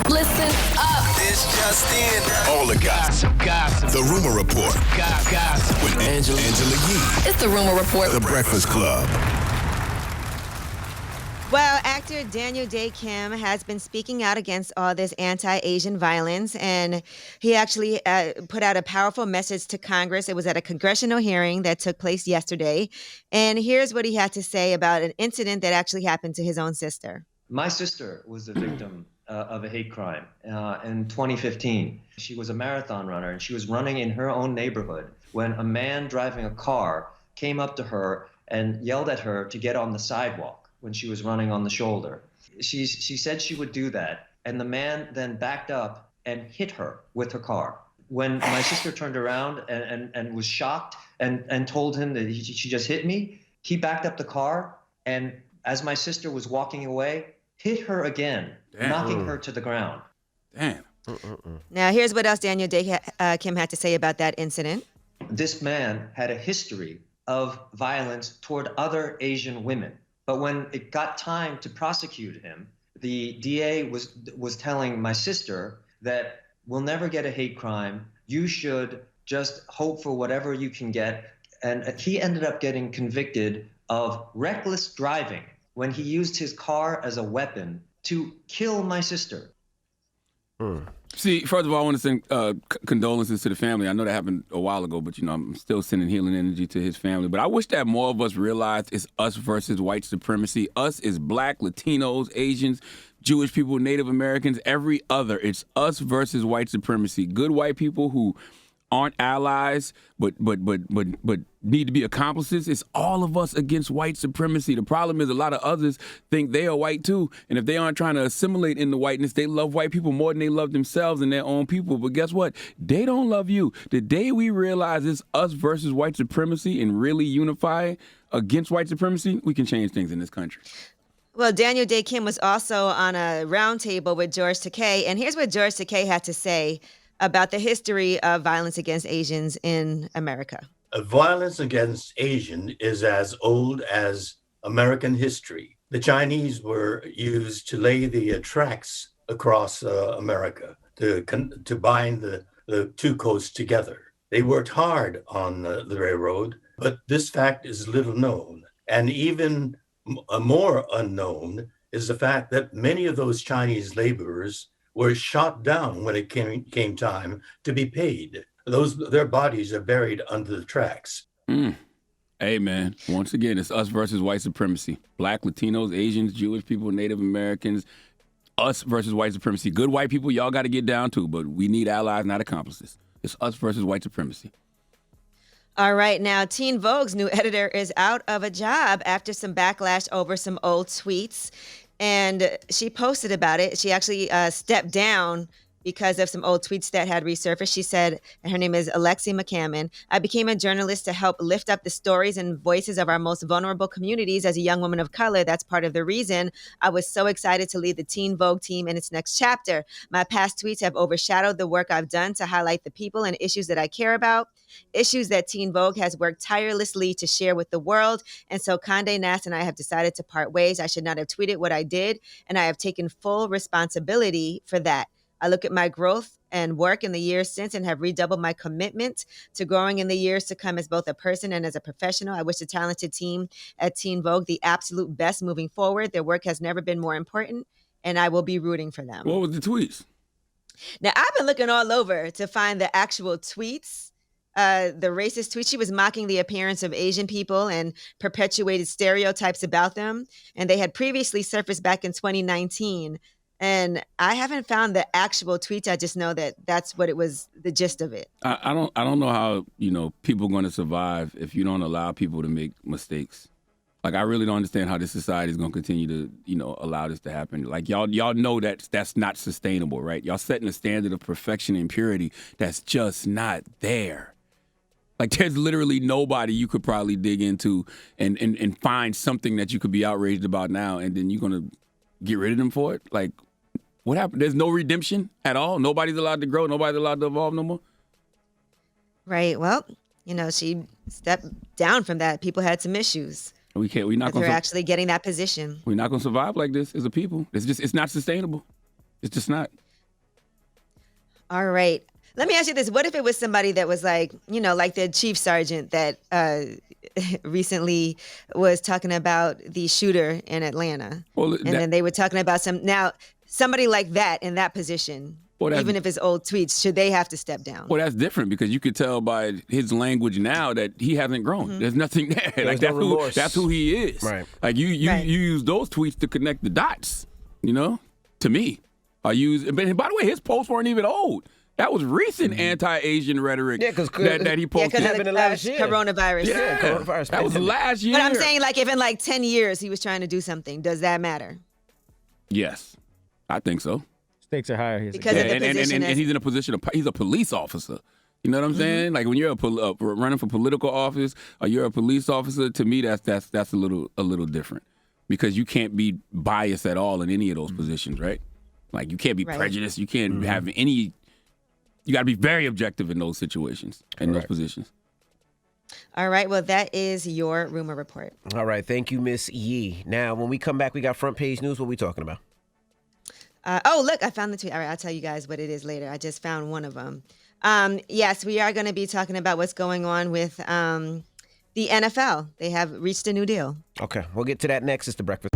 Listen up. It's just in. All the gossip. The Rumor Report. Gossip. With Angela Yee. It's the Rumor Report. The Breakfast Club. Well, actor Daniel Day Kim has been speaking out against all this anti-Asian violence, and he actually put out a powerful message to Congress. It was at a congressional hearing that took place yesterday, and here's what he had to say about an incident that actually happened to his own sister. My sister was the victim of a hate crime in 2015. She was a marathon runner, and she was running in her own neighborhood when a man driving a car came up to her and yelled at her to get on the sidewalk when she was running on the shoulder. She said she would do that, and the man then backed up and hit her with her car. When my sister turned around and was shocked and told him that she just hit me, he backed up the car, and as my sister was walking away, hit her again, knocking her to the ground. Damn. Now, here's what else Daniel Day Kim had to say about that incident. This man had a history of violence toward other Asian women. But when it got time to prosecute him, the DA was telling my sister that we'll never get a hate crime. You should just hope for whatever you can get. And he ended up getting convicted of reckless driving when he used his car as a weapon to kill my sister. See, first of all, I want to send condolences to the family. I know that happened a while ago, but, I'm still sending healing energy to his family. But I wish that more of us realized it's us versus white supremacy. Us is black, Latinos, Asians, Jewish people, Native Americans, every other. It's us versus white supremacy. Good white people who aren't allies, but need to be accomplices. It's all of us against white supremacy. The problem is a lot of others think they are white too, and if they aren't trying to assimilate into whiteness, they love white people more than they love themselves and their own people. But guess what? They don't love you. The day we realize it's us versus white supremacy and really unify against white supremacy, we can change things in this country. Well, Daniel Day Kim was also on a roundtable with George Takei, and here's what George Takei had to say about the history of violence against Asians in America. Violence against Asian is as old as American history. The Chinese were used to lay the tracks across America to bind the two coasts together. They worked hard on the railroad, but this fact is little known. And even more unknown is the fact that many of those Chinese laborers were shot down when it came time to be paid. Their bodies are buried under the tracks. Hey, man, once again, it's us versus white supremacy. Black, Latinos, Asians, Jewish people, Native Americans, us versus white supremacy. Good white people, y'all got to get down to, but we need allies, not accomplices. It's us versus white supremacy. All right, now Teen Vogue's new editor is out of a job after some backlash over some old tweets. And she posted about it. She actually stepped down because of some old tweets that had resurfaced. She said, and her name is Alexi McCammon, I became a journalist to help lift up the stories and voices of our most vulnerable communities as a young woman of color. That's part of the reason I was so excited to lead the Teen Vogue team in its next chapter. My past tweets have overshadowed the work I've done to highlight the people and issues that I care about, issues that Teen Vogue has worked tirelessly to share with the world. And so Condé Nast and I have decided to part ways. I should not have tweeted what I did, and I have taken full responsibility for that. I look at my growth and work in the years since and have redoubled my commitment to growing in the years to come as both a person and as a professional. I wish the talented team at Teen Vogue the absolute best moving forward. Their work has never been more important, and I will be rooting for them. What was the tweets? Now, I've been looking all over to find the actual tweets. The racist tweet, she was mocking the appearance of Asian people and perpetuated stereotypes about them. And they had previously surfaced back in 2019. And I haven't found the actual tweets. I just know that that's what it was, the gist of it. I don't know how, people are going to survive if you don't allow people to make mistakes. Like, I really don't understand how this society is going to continue to, allow this to happen. Like, y'all know that's not sustainable, right? Y'all setting a standard of perfection and purity that's just not there. Like, there's literally nobody you could probably dig into and find something that you could be outraged about now, and then you're going to get rid of them for it? Like, what happened? There's no redemption at all? Nobody's allowed to grow? Nobody's allowed to evolve no more? Right. Well, she stepped down from that. People had some issues. We're not going to actually getting that position. We're not going to survive like this as a people. It's not sustainable. It's just not. All right. Let me ask you this. What if it was somebody that was like, like the chief sergeant that recently was talking about the shooter in Atlanta? Well, then they were talking about somebody like that in that position, even if it's old tweets, should they have to step down? Well, that's different because you could tell by his language now that he hasn't grown. Mm-hmm. There's nothing there. Like that's who he is. Right. Like you use those tweets to connect the dots. To me, but by the way, his posts weren't even old. That was recent anti-Asian rhetoric that he posted. Yeah, because of last year. Coronavirus. Yeah, coronavirus. That was last year. But I'm saying, like, if in 10 years he was trying to do something, does that matter? Yes, I think so. Stakes are higher. Because of the position and he's in a position he's a police officer. You know what I'm saying? Like when you're running for political office or you're a police officer, to me that's a little different because you can't be biased at all in any of those positions, right? Like you can't be prejudiced. You can't have any. You got to be very objective in those situations and those positions. All right. Well, that is your rumor report. All right. Thank you, Miss Yee. Now, when we come back, we got front page news. What are we talking about? Look, I found the tweet. All right, I'll tell you guys what it is later. I just found one of them. Yes, we are going to be talking about what's going on with the NFL. They have reached a new deal. Okay, we'll get to that next. It's The Breakfast.